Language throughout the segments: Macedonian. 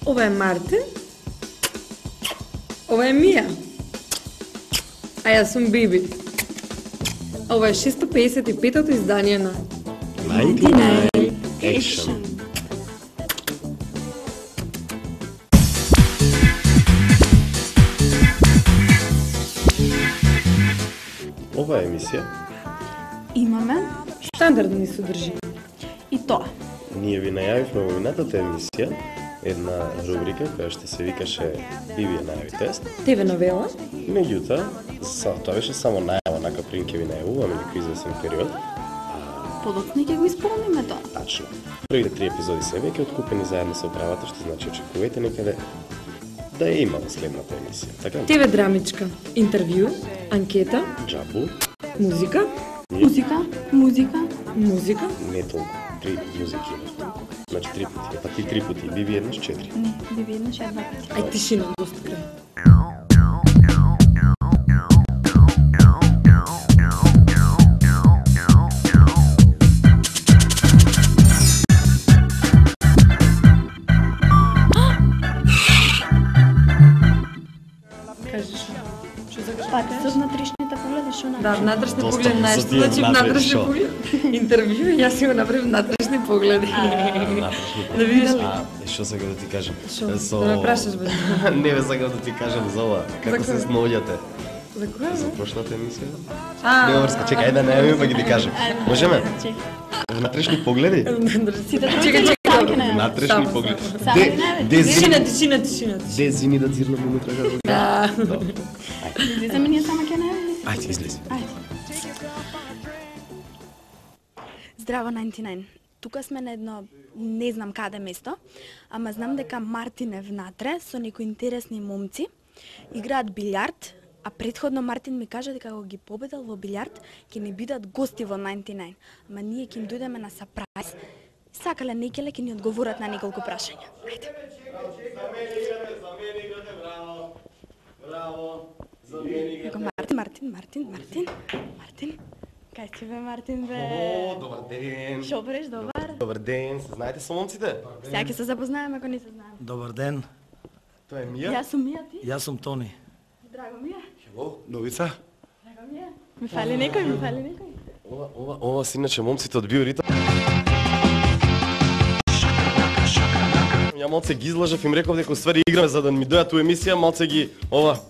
Ова е Мартин. Ова е Мија. А јас сум Биби. Ова е 655-то издание на 99 Action. Ова е емисија. Имаме стандардни содржини. и тоа. Ние ви најавивме во минатата емисија една рубрика која што се викаше Биби ја најави тест. ТВ новела. Меѓутоа, тоа беше само најава, онака прим ке ви најавуваме некој извесен период. Подоцна ќе го исполниме тоа. Тачно. Првите 3 епизоди се веќе откупени заедно со управата, што значи очекувајте некаде да ја има во следната емисија. Така? ТВ драмичка. Интервју, анкета, Джабу, музика, Музика, музика. музика. не толку, 3 музики има. Значи 3 пати, па ти 3 пати, Биби еднаш 4. Не, Биби еднаш ја 2 пати. Ај тишина доста крај. Кажеш. Што за Пати со внатрешните погледи што на. Да, внатрешни Доста погледи, знаеш, за тие значи внатрешни внатрешни шо? погледи. Интервју и јас си го направив внатрешни погледи. Да видиш Што сега да ти кажам? што да ме прашаш бе. Не бе сакам да ти кажам за ова. Како За се кој? снаоѓате? За кога? За прошлата емисија? А, Не врска, чекај да не ми па ги ти кажам. Можеме? Внатрешни погледи? Сите Чекај, други чекај. чекај. Внатрешни Само, погледи. Само не, бе. Тишина, тишина, тишина. Де зини да зирнам унутра како? Да. Излизаме ние само ќе најавиме. Ајде, излези. Ајде. Здраво 99. Тука сме на едно не знам каде место, ама знам дека Мартин е внатре со некои интересни момци. Играат билјард, а предходно Мартин ми кажа дека кога ги победал во билјард, ќе ни бидат гости во 99. Ама ние ќе им дојдеме на сапрајз. Сакале некеле ќе ни одговорат на неколку прашања. Ајде. Еко Мартин. Кај си бе Мартин бе? О, добар ден. Шо бреш, добар? Добар ден. Се знаете со момците? Сега ќе се запознаеме ако не се знаеме. Добар ден, Тоа е Мија. Јас сум Мија, ти? јас сум Тони. Драго ми е. О, новица. Драго ми е. Ми фали некој. Ова се иначе момците од Биоритам. Ја малце ги излажав и им реков дека уствари играме за да ми дојат у емисија, малце ги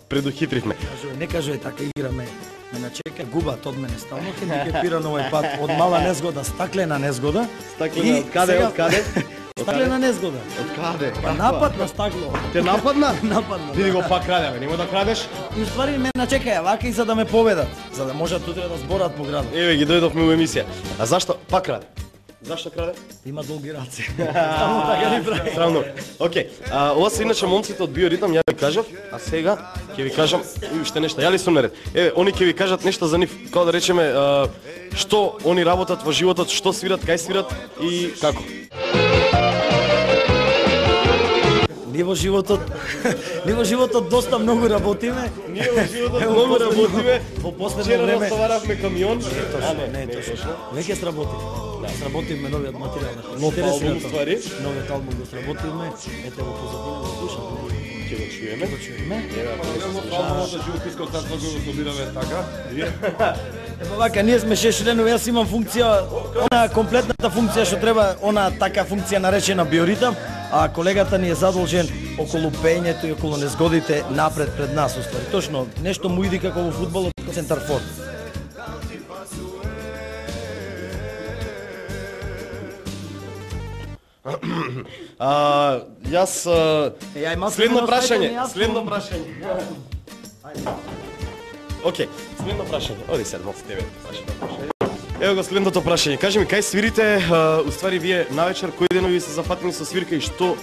предухитривме. Не кажувај така, играме. Ме начека губат од мене стално, ке ми кепира на овој пат од мала незгода, стаклена незгода. Стаклена, од каде, сега- од каде? Стаклена незгода. Од каде? Па напад на стакло. Те нападна? Нападна. Види го пак краде, бе, нема да крадеш? И уствари ме начекаја вака и за да ме победат, за да можат утре да зборат по градот. Еве ги дојдовме у емисија. А зашто пак краде? Зашто краде? Има долги раци. Само така ни прави. Срамно. Океј, ова се иначе момците од Биоритам, ја ви кажав, а сега ќе ви кажам и уште нешто. Ја ли сум наред? Еве, они ќе ви кажат нешто за нив, како да речеме, што они работат во животот, што свират, кај свират и како. Ние во животот, ние во животот доста многу работиме. Ние во животот многу работиме. Во последно Вчера време. растоваравме камион. Не е точно. Веќе сработив. Сработивме новиот материјал. Нов албум, ствари. Новиот албум го сработивме. Ете го позадина го слушаме. Ќе го чуеме. Го чуеме. Фалмата животинското царство го собираме така. Ева вака, ние сме 6 членови, јас имам функција, она комплетната функција што треба, она така функција наречена биоритам, а колегата ни е задолжен околу пењето и околу незгодите напред пред нас, уствари. Точно, нешто му иди како во фудбалот, центар фор. Јас Ја имам следно прашање, јас следно сум- прашање. Океј, следно прашање. Оди сега, малку тебе прашање. Ево го следното прашање. Кажи ми, кај свирите, уствари вие навечер кои денови се зафатени со свирка и што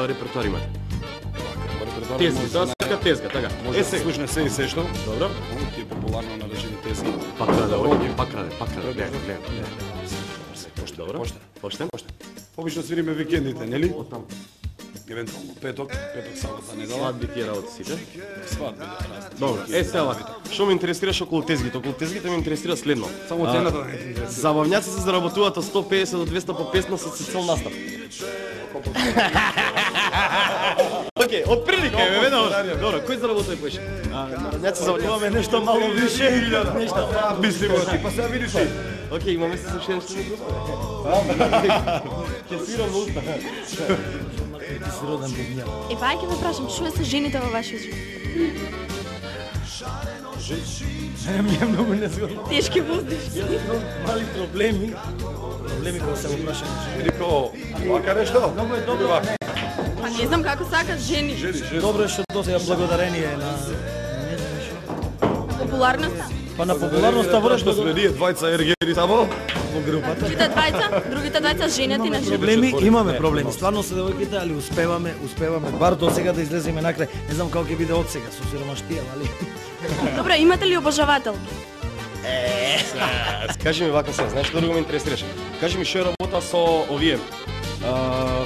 репертоар имате? Тезги, тоа се вика тезга, така. Може да се слушне се и се што. Добро. Ово ти е популарно на режими тески. Пак краде, овој, пак краде. Гледа. Добро. Поштен. Поштен. Обично свириме викендите, нели? Оттам. Евентуално петок сабота недела. Свадби тие работи сите. Свадби, да, разни. Добро. Сега вака. Што ме интересираш околу тезгите? Околу тезгите ме интересира следно. Само цената не ти интересира. Забавњаци се заработуваат од 150 до 200 по песна со цел настап. Океј, од прилика е, бе, добро, кој заработува поише? Народњаци Имаме нешто мало више, нешто Мислимо ти, па сега видиш ти. Океј, имаме се слушање што не глупа. Ќе свирам во уста. си роден бубњар. Епа, ќе ве прашам, што е со жените во вашиот живот? Ми е многу незгодно. Тешки воздуш. Мали проблеми кога се го прашам. Велико, вака нешто? Многу е добро. Па не знам како сакат жени. Добро е што досега благодарение на не знам што. Популарноста. Па на популарноста вред Што сме ние двајца ергери тамо? во групата. Другите двајца женети на живот. Проблеми, имаме проблеми. Стварно се девојките, али успеваме бар до сега да излеземе накрај. Не знам како ќе биде од сега со сиромаштија, нали? Добро, имате ли обожавателки? Кажи ми вака се, знаеш што друго ме интересираше? Кажи ми што работа со овие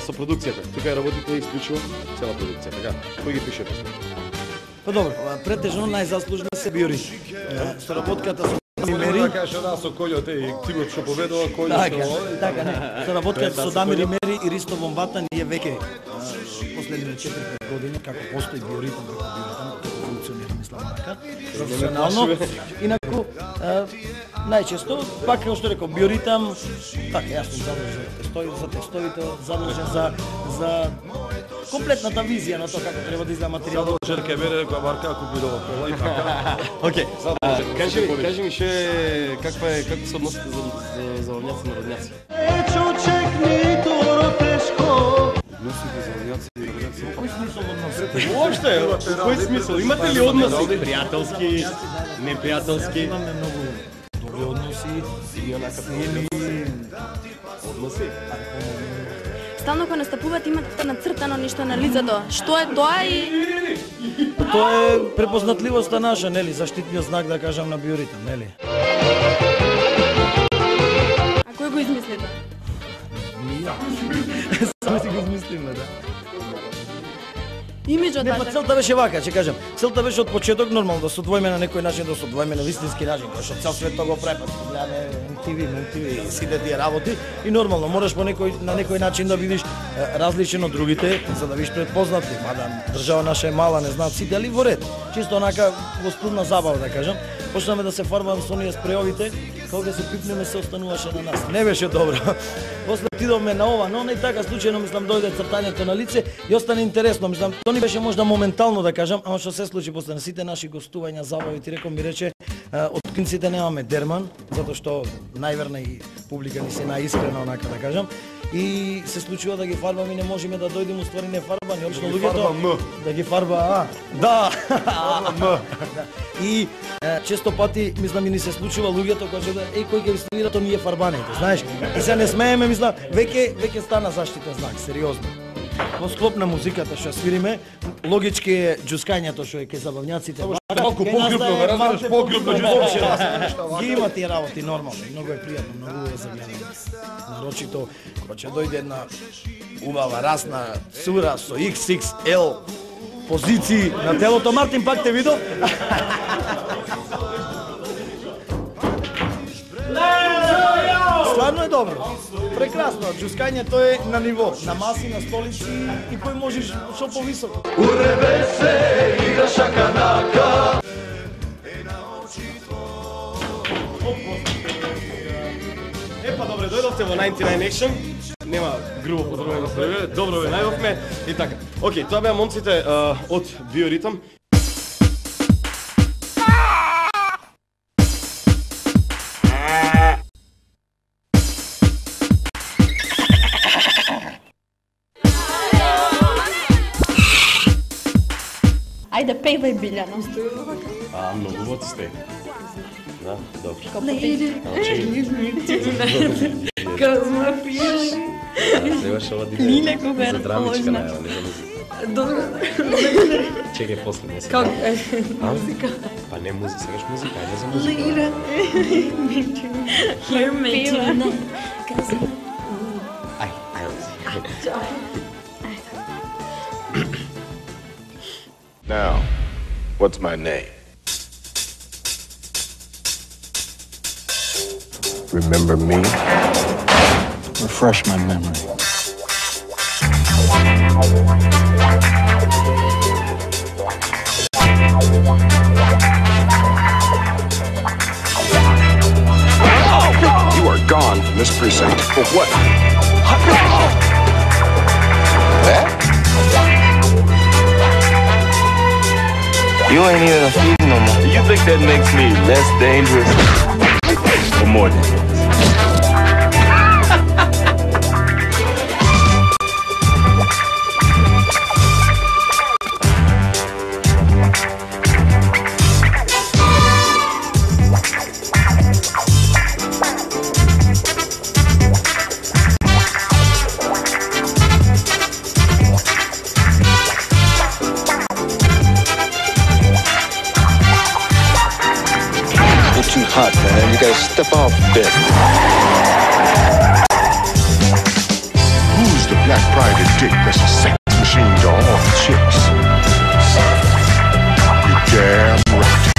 со продукцијата. Тука работите исклучиво цела продукција, така? Кој ги пише после? Па добро, претежно најзаслужни се биори. Соработката со Мери. Да кажеш одаа со Кољоте и ти го што победува Кољо што... Така не. Соработката со Дамир Мери и Ристо Бомбата ние веќе последните 4-5 години како постои биоритм како функционира, мислам така. Професионално. Инаку најчесто, пак како што реков, биоритам, така, јас сум задолжен за текстовите, задолжен за комплетната визија на тоа како треба да изгледа материјалот. Жерке бере која марка купирова кола и така. Океј, кажи ми што како се односите за овњаци и народњаци? Односите за овњаци и народњаци. Кој смисол односите? Уопште, кој смисол? Имате ли односи пријателски, непријателски? Имаме многу добри односи И онака односи? Стално кога настапувате имате нацртано нешто на лицето. Што е тоа и Тоа е препознатливоста наша, нели, заштитниот знак да кажам на биоритм, нели? а кој го измисли тоа? Само си го измислиме, да. Имиджот Не, па целта беше вака, ќе кажам. Целта беше од почеток нормално да се одвоиме на некој начин, да се одвоиме на вистински начин, кој што цел свет тоа го прави, па гледаме MTV, сите тие работи и нормално можеш на некој начин да видиш различен од другите, за да бидеш предпознат, мада држава наша е мала, не знаат сите, али во ред. Чисто онака во студна забава да кажам. Почнаме да се фарбам со оние спреовите, кога се пипнеме се остануваше на нас. Не беше добро. После отидовме на ова, но не така случајно мислам дојде цртањето на лице и остана интересно, мислам тоа ни беше можда моментално да кажам, ама што се случи после на сите наши гостувања, забави, ти реком ми рече, од клинците немаме дерман, затоа што најверна и публика ни се најискрена онака да кажам. И се случува да ги фарбаме и не можеме да дојдеме уствари не фарбани, обично луѓето да ги фарба да. И често пати мислам и ни се случува луѓето кога да кој ќе ви свира тоа ние фарбаните, знаеш? И се не смееме, мислам, веќе стана заштитен знак, сериозно. Во склоп на музиката што свириме, логички е џускањето што е кај забавњаците. Малку покрупно, ме разбираш, покрупно џускање. Ги има тие работи нормално, многу е пријатно, многу е за гледање. Нарочито кога ќе дојде една убава расна цура со XXL позиции на телото, Мартин пак те видов. Стварно е добро. Прекрасно. Џускањето е на ниво, на маси, на столици и кој можеш што повисоко. Епа, добре, дојдовте во 99 Action. Нема грубо поздравување за ве. Добро ве најдовме и така. Океј, тоа беа момците од Биоритм. Ајде пејвај Билјано. Многу моци сте. Да, добро. Казма пиеш. Требаше ова Лиле кога е за драмичка положна. најава, не за музика. Добро. Чекај после не се. Како Музика? Па не музика, сегаш музика, ајде за музика. Лира. Hear me tonight. Ај. Now, what's my name? Remember me? Refresh my memory. You are gone from this precinct. For what? That? You ain't even a thief no more. Do you think that makes me less dangerous or more dangerous? Too hot, man. You gotta step off a bit. Who's the black private dick that's a sex machine to all chicks? You damn right.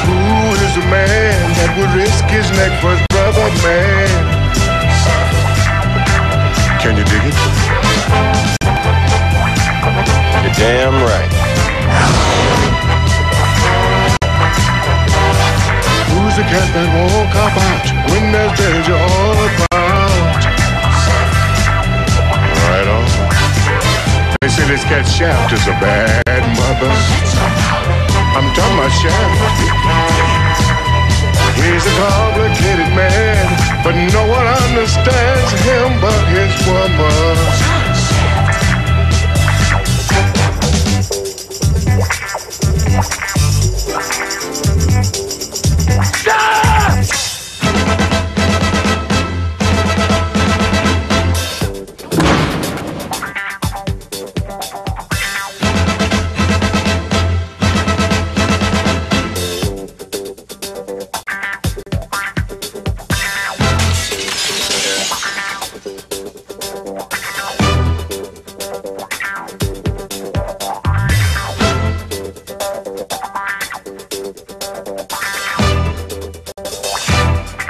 Who is a man that would risk his neck for his brother, man? Can you dig it? You're damn right. Who's the cat that won't cop out when there's danger all about? Right on. They say this cat Shaft is a bad mother. I'm talking about Shaft. He's a complicated man, but no one understands him but his woman.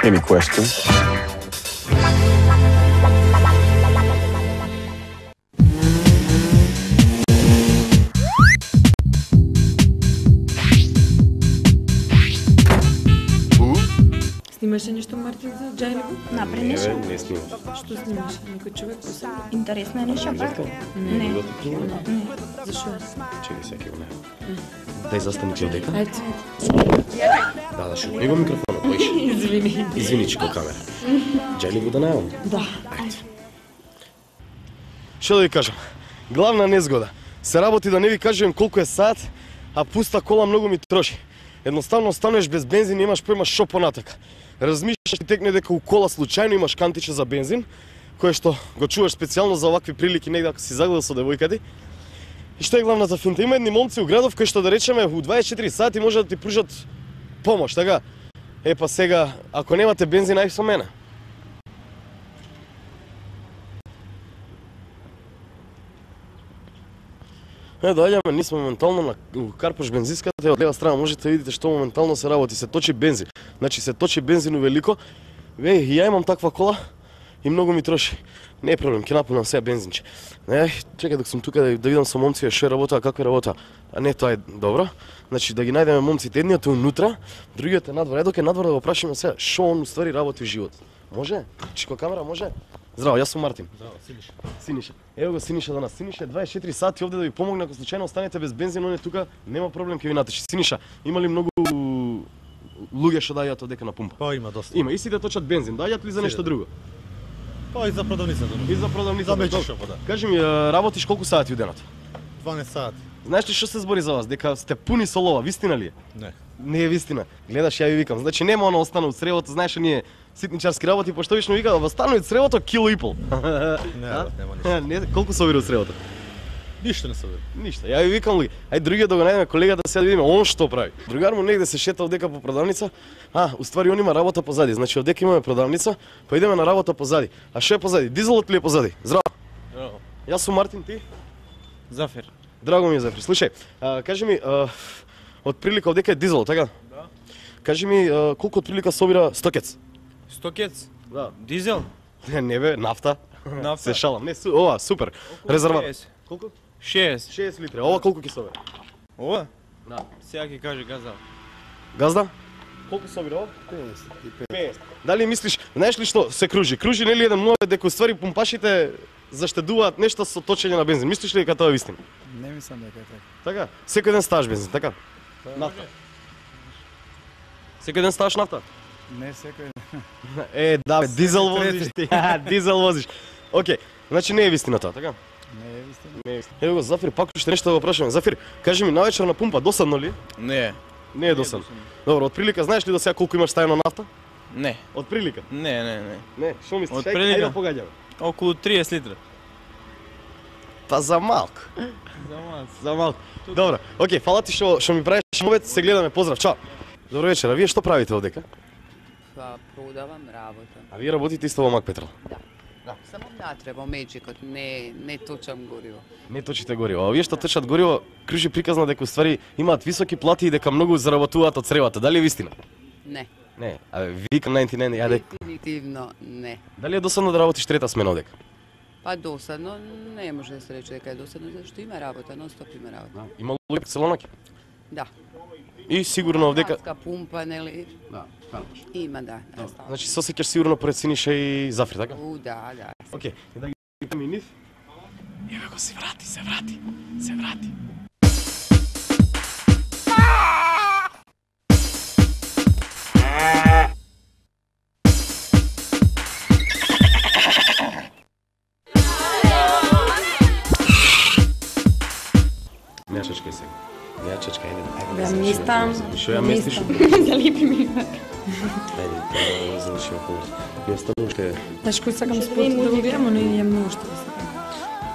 Any questions? Снимаше нещо Мартин за Джайливо? Напред нещо. Не снимам. Што снимаше? Некој човек посебно? Интересно е нещо? Не. Зашо? Чекай сега го не. Дай застани ти одека. Ајде. Да, шо. Него микрофонот, боиш. Извини. Извини, чеко камера. Джайливо да најавам. Да. Што да ви кажам? Главна незгода. Се работи да не ви кажем колку е саат, а пуста кола многу ми троши. Едноставно останеш без бензин и имаш појма шо понатака. Размислиш и текне дека у кола случајно имаш кантиче за бензин, кое што го чуваш специјално за овакви прилики негде ако си загледал со девојка ти. И што е главната финта? Има едни момци у градов кои што да речеме у 24 сати може да ти пружат помош, така? Е па сега, ако немате бензин, ај со мене. Доаѓаме, ние сме моментално на Карпош бензинската, од лева страна можете да видите што моментално се работи, се точи бензин. Значи се точи бензин увелико. И ја имам таква кола и многу ми троши. Не е проблем, ќе напунам сега бензинче. Чекај док сум тука да видам со момците што работа, како работа. А не, тоа е добро. Значи да ги најдеме момците, едниот е унутра, другиот е надвор. Док е надвор да го прашаме сега што он уствари работи во животот. Може? Чико камера може? Здраво, јас сум Мартин. Здраво, Синиша. Синиша. Ево го Синиша до нас. Синиша 24 сати овде да ви помогне ако случајно останете без бензин, он е тука, нема проблем ќе ви натечи. Синиша, има ли многу луѓе што дајат одека на пумпа? Па има доста. Има, и сите точат бензин, дајат ли за нешто друго? Па и за продавницата. И за продавницата. За мечи шопа, да. Кажи ми, работиш колку сати у денот? 12 сати. Знаеш ли што се збори за вас? Дека сте пуни со лова, вистина ли е? Не. Не е вистина. Гледаш, ја ви викам. Значи нема оно остана од сревото, знаеш ние ситничарски работи, пошто вично вика, останува од сревото кило и пол. Нема ништо. Не, колку собира од сревото? Ништо не се вidi. Ништо. Ја ви викам луѓе. Ај другиот да го најдеме колегата сега да видиме он што прави. Другар му негде се шета одека по продавница. Уствари он има работа позади. Значи одека имаме продавница, па идеме на работа позади. А што е позади? Дизелот ли е позади? Здраво. Здраво. Јас сум Мартин, ти? Зафир. Драго ми е Зафир. Слушај, кажи ми, од прилика одека е дизел, така? Да. кажи ми колку отприлика собира стокец? Стокец? Да. Дизел? Не бе, нафта. Нафта? Се шалам. Не, ова, супер. Резерват. 60. Колку? 6. 6 литри. Ова колку ќе собира? Ова? Да. Сега ќе каже газа. Газда? Колку собира ова? 50. Дали мислиш, знаеш ли што се кружи? Кружи нели еден мовет дека уствари пумпашите заштедуваат нешто со точење на бензин. Мислиш ли дека тоа е вистина? Не мислам дека е така. Така? Секој ден ставаш бензин, така? Нафта. Секој ден ставаш нафта? Не секој. Да, бе, дизел возиш ти. Дизел возиш. Океј, значи не е вистина тоа, така? Не е вистина. Не е вистина. Ево го Зафир, пак уште нешто да го прашаме. Зафир, кажи ми навечер на пумпа досадно ли? Не. Не е досадно. Добро, од прилика знаеш ли до сега колку имаш стајано нафта? Не. Од прилика? Не. Не, што мислиш? Од прилика? Ајде да погаѓаме. Околу 30 литра. Па за малку. За малку. За малку. Добро, океј, фала ти што ми правиш мовет, се гледаме, поздрав, чао. Добро вечер, а вие што правите овдека? Па продавам работа. А вие работите исто во Мак Петрол? Само натре во меџикот, не точам гориво. Не точите гориво. А вие што точат гориво, кружи приказна дека уствари имаат високи плати и дека многу заработуваат од сревата. Дали е вистина? Не. Не. А викам 99, ја Дефинитивно не. Дали е досадно да работиш трета смена одека? Па досадно, не може да се рече дека е досадно, зашто има работа, нон-стоп има работа. Има луѓе по целоноќ? Да. И сигурно овдека... Градска пумпа, нели? Да, фанаш. Има, да. Значи се осеќаш сигурно поред Синиша и Зафир, така? Да. Океј, и да ги питам и нив. Еве го се врати. Не чачкај сега. Не чачкај, ајде. Да мистам. Што ја местиш? Залепи ми. Ајде, тоа заврши околу. Не останува уште. Знаеш кој сакам спорт да го гледам, но не имам многу што да сакам.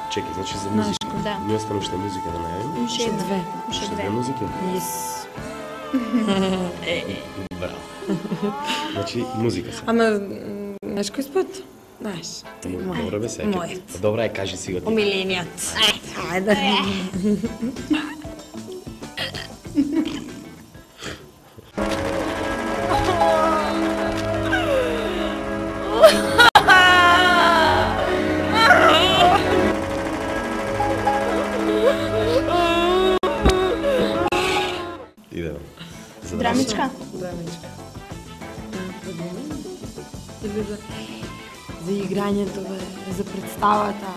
Чекај, значи за музика. Да. Не останува уште музика да најавим. Уште две. Уште две музики? Yes. Браво. Значи музика се. Ама, знаеш кој спорт? Знаеш, тој е мој. Добро бе се. Мојот. Добра е, кажи си го ти. Омилениот. Ајде. Идеме. Драмичка? Драмичка. За играњето, бе, за представата.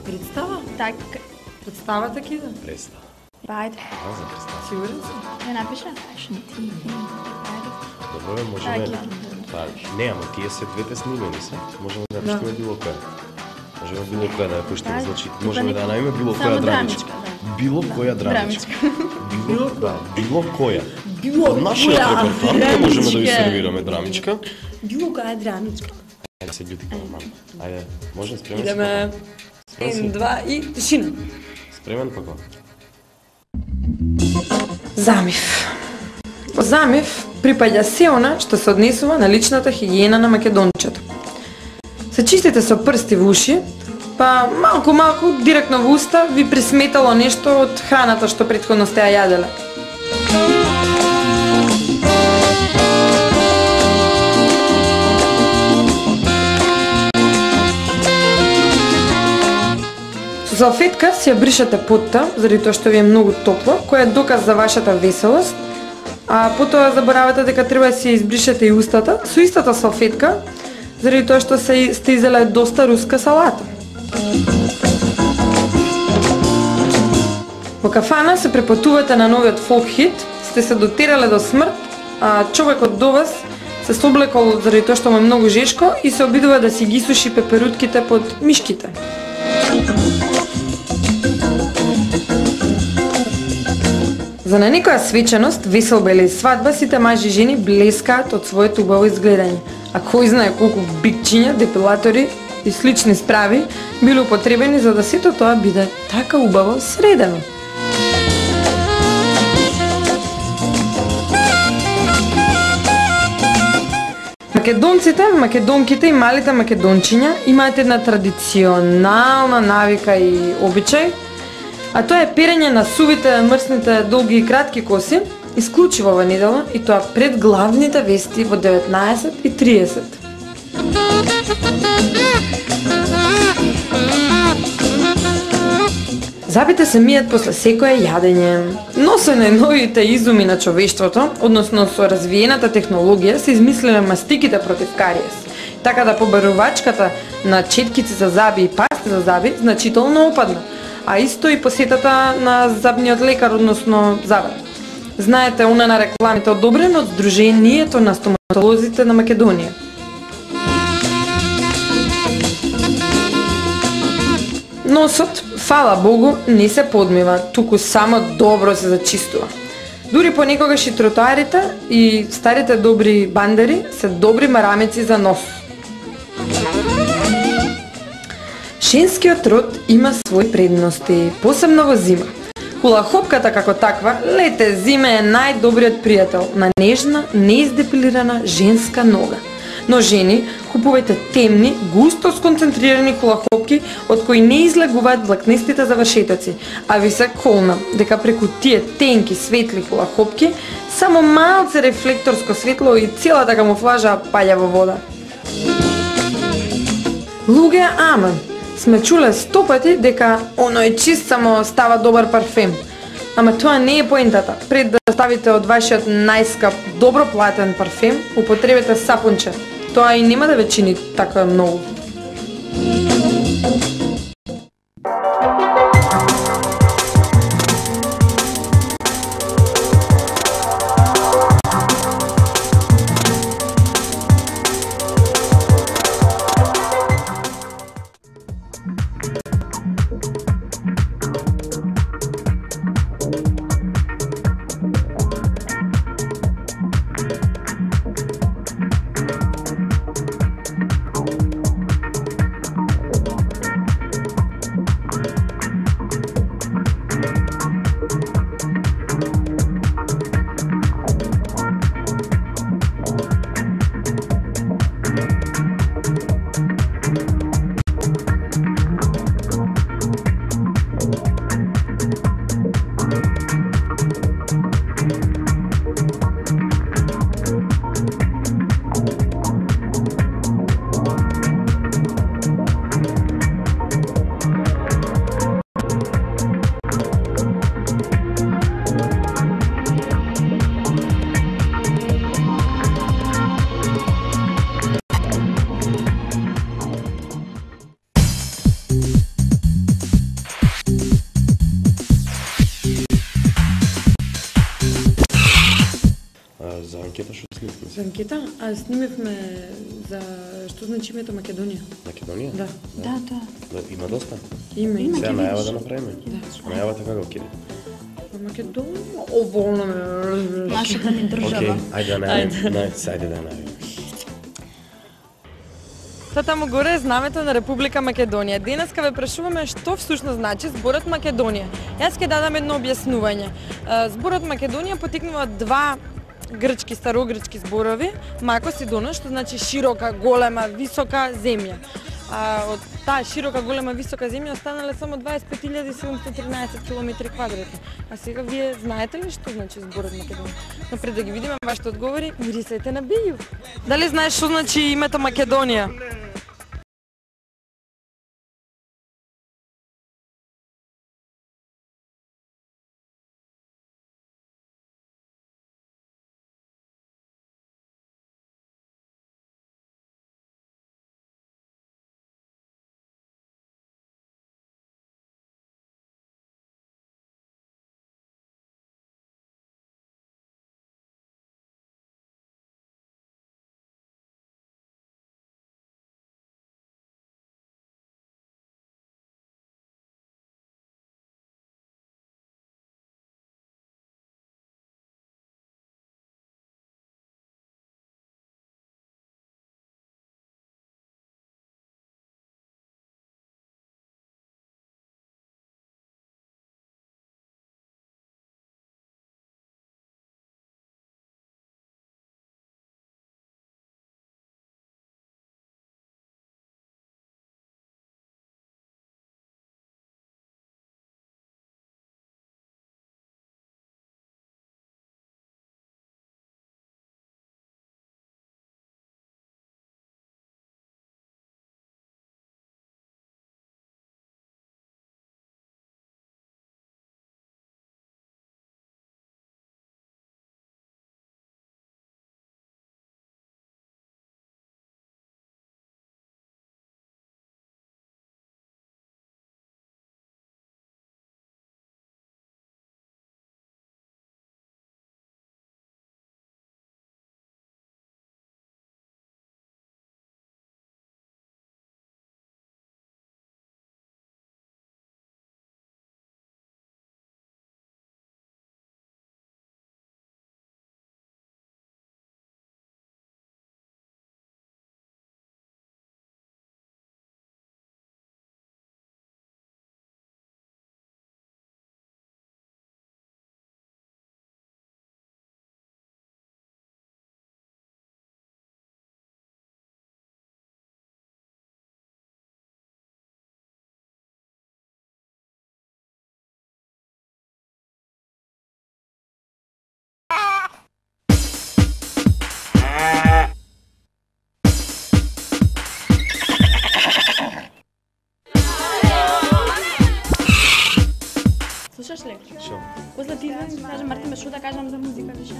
Представа? Така. Представата ки да? Представа. Па ајде. За представа. Сигурен си? Ја напиша? Добро бе, можеме... Па, не, ама тие се двете снимени се. Можеме да пуштиме било која. Можеме било која да ја пуштиме, значи можеме да ја најме било која драмичка. Било која драмичка. Било која. Од нашиот репертоар не можеме да ви сервираме драмичка. Било која драмичка. Ајде се љути како мама. Ајде, може спремен си? Идеме. 1, 2 и тишина. Спремен како? Замив. Во замив припаѓа се она што се однесува на личната хигиена на македончето. Се чистите со прсти во уши, па малку директно во уста ви присметало нешто од храната што претходно сте ја јаделе. Со салфетка си ја бришате потта, заради тоа што ви е многу топло, која е доказ за вашата веселост, а потоа заборавате дека треба да си избришете и устата со истата салфетка, заради тоа што сте изеле доста руска салата. Во кафана се препотувате на новиот фолк хит, сте се дотерале до смрт, а човекот до вас се соблекол заради тоа што му е многу жешко и се обидува да си ги суши пеперутките под мишките. За на некоја свеченост, веселба или свадба, сите мажи и жени блескаат од своето убаво изгледање. А кој знае колку бикчиња, депилатори и слични справи било употребени за да сето тоа биде така убаво средено. Македонците, македонките и малите македончиња имаат една традиционална навика и обичај, а тоа е перење на сувите, мрсните, долги и кратки коси исклучиво ова недела и тоа пред главните вести во 19:30. Забите се мијат после секое јадење, но со најновите изуми на човештвото, односно со развиената технологија, се измислиле мастиките против кариес, така да побарувачката на четкици за заби и пасти за заби значително опадна, а исто и посетата на забниот лекар, односно забар. Знаете, она на рекламите одобрен од Сдруженијето на стоматолозите на Македонија. Носот, фала Богу, не се подмива, туку само добро се зачистува. Дури понекогаш и тротоарите и старите добри бандери се добри марамици за нос. Женскиот род има свои предности, посебно во зима. Хулахопката како таква, лете зиме е најдобриот пријател на нежна, неиздепилирана женска нога. Но жени, купувајте темни, густо сконцентрирани хулахопки од кои не излегуваат влакнистите завршетоци, а ви се колна дека преку тие тенки светли хулахопки само малце рефлекторско светло и целата камуфлажа паѓа во вода. Луѓе, ама сме чуле 100 пати дека оној чист само става добар парфем. Ама тоа не е поентата. Пред да ставите од вашиот најскап, добро платен парфем, употребете сапунче. Тоа и нема да ве чини така многу. За анкета што снимавме? За анкета? А снимавме за што значи името Македонија. Македонија? Да. Да. Има доста? Има. Сега најава да направиме? Да. Најавата како ќе? Македонија, оволно ме разбираш. Нашата ни држава. Ајде да најавиме. Тоа таму горе е знамето на Република Македонија. Денеска ве прашуваме што всушност значи зборот Македонија. Јас ќе дадам едно објаснување. Зборот Македонија потекнува од два грчки, старогрчки зборови, макос и донос, што значи широка, голема, висока земја. Од таа широка, голема, висока земја останале само 25.713 километри квадратни. А сега вие знаете ли што значи зборот Македонија? Но пред да ги видиме вашите одговори, мирисете на Бију. Дали знаеш што значи името Македонија? Мартин, што да кажам за музика више?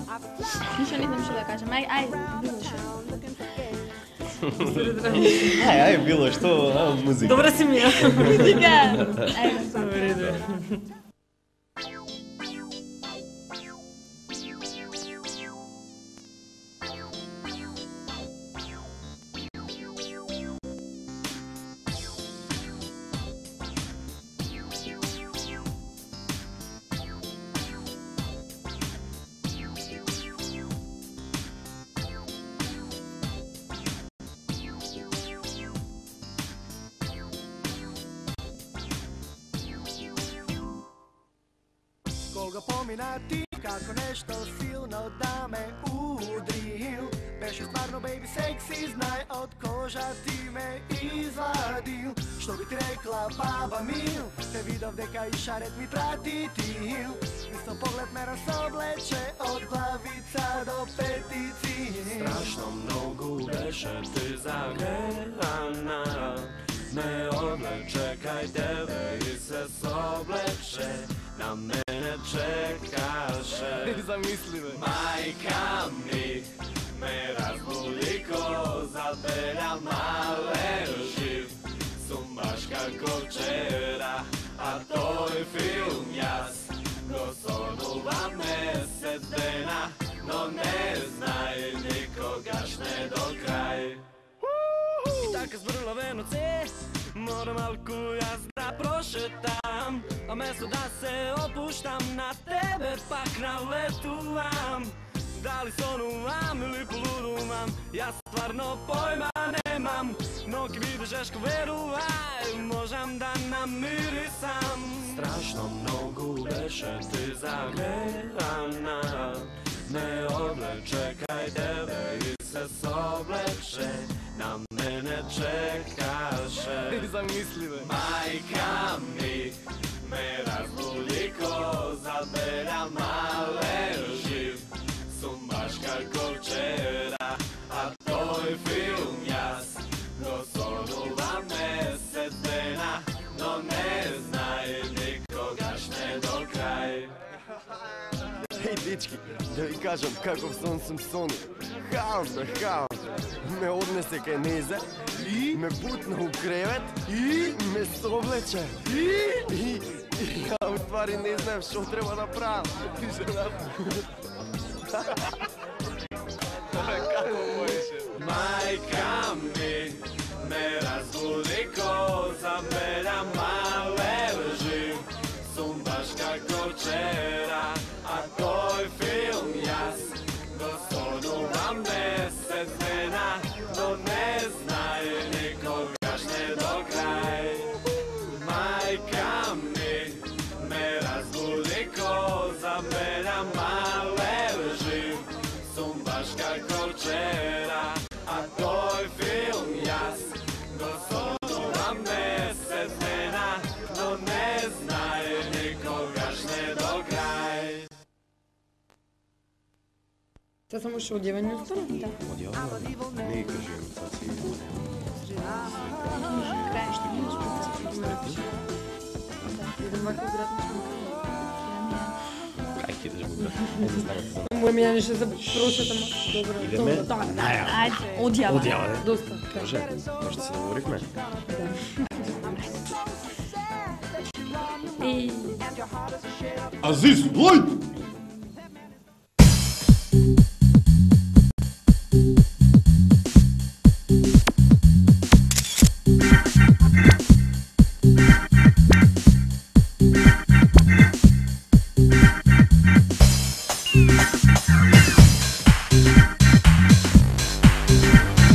Ништо не знам што да кажам. Ај, било што. Ај, било што, музика. Добра си ми ја. Музика. Ај, Кога помина ти, како нешто силно да ме удрил. Беше стварно, бейби, секси, знај, од кожа ти ме извадил. Што би ти рекла, баба мил, те видов дека и шарет ми прати тил. Исто поглед ме расоблече од главица до петици. Страшно многу беше ти загревана, не облече кај тебе и се соблече. На мене чекаше. Замисли, бе. Мајка ми ме разбуди ко забеля мале жив. Сум баш како вчера, а тој филм јас го сонувам месец дена, но не знае никогаш не до крај. И така збрлавено се, мора малку јас да прошетам, а место да се опуштам на тебе пак налетувам. Дали сонувам или полудувам, јас стварно појма немам, но ке видиш ешко верувај, можам да намирисам. Страшно многу беше ти загревана, не облече кај тебе и се соблече, на мене чекаше. Замисли, бе. Мајка ми ме разбуди ко забеля мале жив. Сум баш како вчера, а тој филм јас го сонувам месец дена, но не знае никогаш не до крај. Hej, dečki, da vi kažem kakov son sam sonio. Haos, haos. Me odnese kaj neze, me butne u krevet i me sobleče. I ja u stvari ne znam što treba napraviti. Мајка ми ме разбуди ко забеля мале жив. Сум баш како вчера, а тој филм јас го сонувам месец дена, но не знае никогаш не до крај. Мајка ми ме разбуди ко забеля мале жив. Сум баш како вчера, а тој филм јас го сонувам месец дена, но не знае никогаш не до крај. Сега само ще одјавање остана? Да. Odjavljeno? Ne kažem, sad si Идем вака град. Kaj ideš u grad? Мој ми ја неше за прошата, добро. Идеме? Ајде, одјава. Odjava, Доста. Може, може се договорихме? И Азиз, лој!